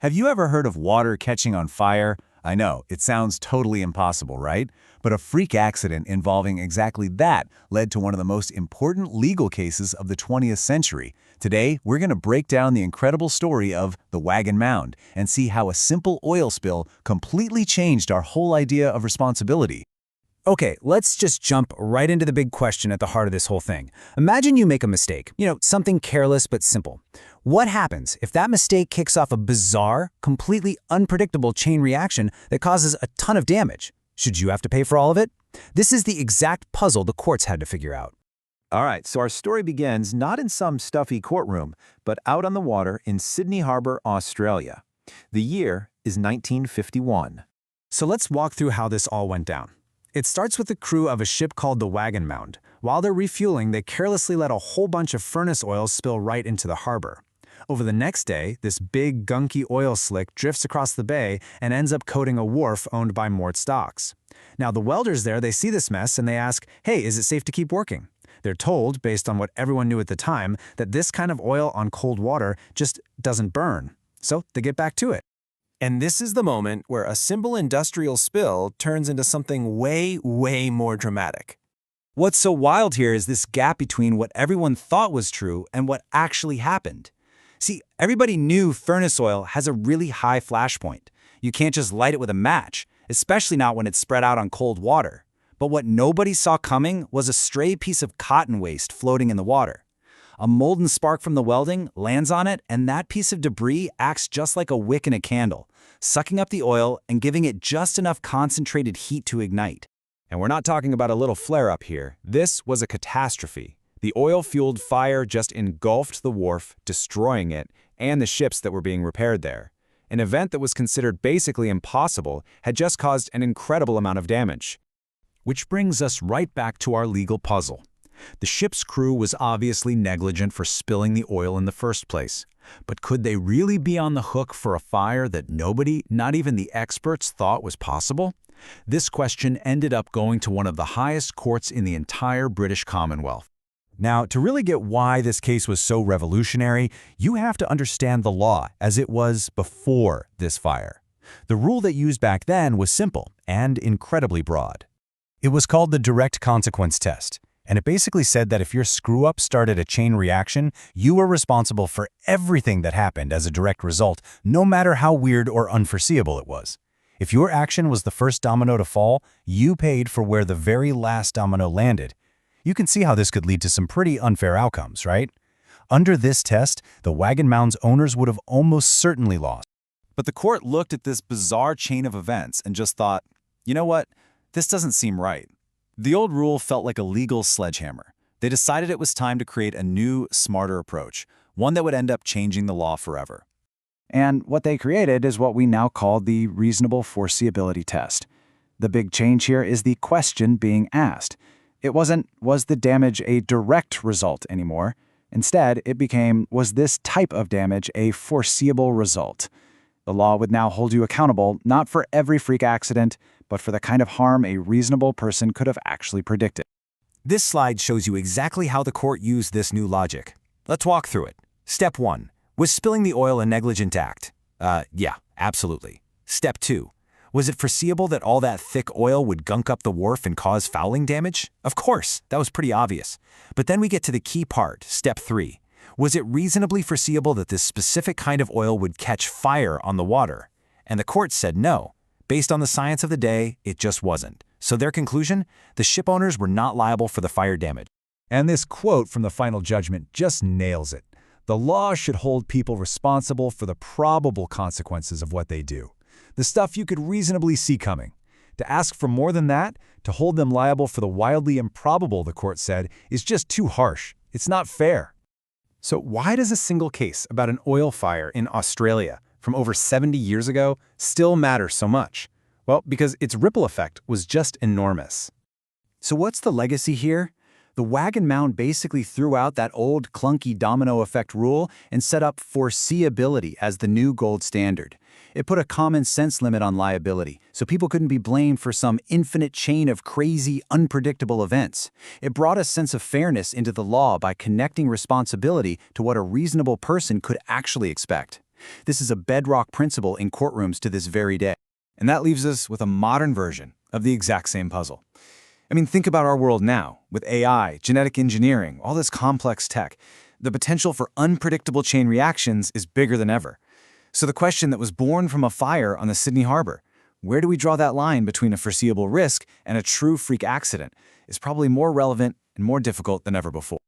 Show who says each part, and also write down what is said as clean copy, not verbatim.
Speaker 1: Have you ever heard of water catching on fire? I know, it sounds totally impossible, right? But a freak accident involving exactly that led to one of the most important legal cases of the 20th century. Today, we're going to break down the incredible story of the Wagon Mound and see how a simple oil spill completely changed our whole idea of responsibility.
Speaker 2: Okay, let's just jump right into the big question at the heart of this whole thing. Imagine you make a mistake, something careless but simple. What happens if that mistake kicks off a bizarre, completely unpredictable chain reaction that causes a ton of damage? Should you have to pay for all of it? This is the exact puzzle the courts had to figure out.
Speaker 1: All right, so our story begins not in some stuffy courtroom, but out on the water in Sydney Harbor, Australia. The year is 1951.
Speaker 2: So let's walk through how this all went down. It starts with the crew of a ship called the Wagon Mound. While they're refueling, they carelessly let a whole bunch of furnace oil spill right into the harbor. Over the next day, this big, gunky oil slick drifts across the bay and ends up coating a wharf owned by Mort Stocks. Now, the welders there, they see this mess and they ask, hey, is it safe to keep working? They're told, based on what everyone knew at the time, that this kind of oil on cold water just doesn't burn. So they get back to it.
Speaker 3: And this is the moment where a simple industrial spill turns into something way, way more dramatic.
Speaker 2: What's so wild here is this gap between what everyone thought was true and what actually happened. See, everybody knew furnace oil has a really high flash point. You can't just light it with a match, especially not when it's spread out on cold water. But what nobody saw coming was a stray piece of cotton waste floating in the water. A molten spark from the welding lands on it, and that piece of debris acts just like a wick in a candle, sucking up the oil and giving it just enough concentrated heat to ignite.
Speaker 3: And we're not talking about a little flare-up here. This was a catastrophe. The oil-fueled fire just engulfed the wharf, destroying it, and the ships that were being repaired there. An event that was considered basically impossible had just caused an incredible amount of damage.
Speaker 2: Which brings us right back to our legal puzzle. The ship's crew was obviously negligent for spilling the oil in the first place. But could they really be on the hook for a fire that nobody, not even the experts, thought was possible? This question ended up going to one of the highest courts in the entire British Commonwealth.
Speaker 1: Now, to really get why this case was so revolutionary, you have to understand the law as it was before this fire. The rule that used back then was simple and incredibly broad. It was called the direct consequence test. And it basically said that if your screw-up started a chain reaction, you were responsible for everything that happened as a direct result, no matter how weird or unforeseeable it was. If your action was the first domino to fall, you paid for where the very last domino landed. You can see how this could lead to some pretty unfair outcomes, right? Under this test, the Wagon Mound's owners would have almost certainly lost.
Speaker 2: But the court looked at this bizarre chain of events and just thought, you know what? This doesn't seem right. The old rule felt like a legal sledgehammer. They decided it was time to create a new, smarter approach, one that would end up changing the law forever. And what they created is what we now call the reasonable foreseeability test. The big change here is the question being asked. It wasn't, was the damage a direct result anymore? Instead, it became, was this type of damage a foreseeable result? The law would now hold you accountable, not for every freak accident, but for the kind of harm a reasonable person could have actually predicted. This slide shows you exactly how the court used this new logic. Let's walk through it. Step 1. Was spilling the oil a negligent act? Yeah, absolutely. Step 2. Was it foreseeable that all that thick oil would gunk up the wharf and cause fouling damage? Of course, that was pretty obvious. But then we get to the key part, step 3. Was it reasonably foreseeable that this specific kind of oil would catch fire on the water? And the court said no. Based on the science of the day, it just wasn't. So their conclusion? The ship owners were not liable for the fire damage.
Speaker 1: And this quote from the final judgment just nails it. The law should hold people responsible for the probable consequences of what they do. The stuff you could reasonably see coming. To ask for more than that, to hold them liable for the wildly improbable, the court said, is just too harsh. It's not fair.
Speaker 3: So why does a single case about an oil fire in Australia from over 70 years ago still matter so much? Well, because its ripple effect was just enormous.
Speaker 2: So what's the legacy here? The Wagon Mound basically threw out that old clunky domino effect rule and set up foreseeability as the new gold standard. It put a common sense limit on liability, so people couldn't be blamed for some infinite chain of crazy, unpredictable events. It brought a sense of fairness into the law by connecting responsibility to what a reasonable person could actually expect. This is a bedrock principle in courtrooms to this very day.
Speaker 3: And that leaves us with a modern version of the exact same puzzle. I mean, think about our world now, with AI, genetic engineering, all this complex tech. The potential for unpredictable chain reactions is bigger than ever. So the question that was born from a fire on the Sydney Harbor, where do we draw that line between a foreseeable risk and a true freak accident, is probably more relevant and more difficult than ever before.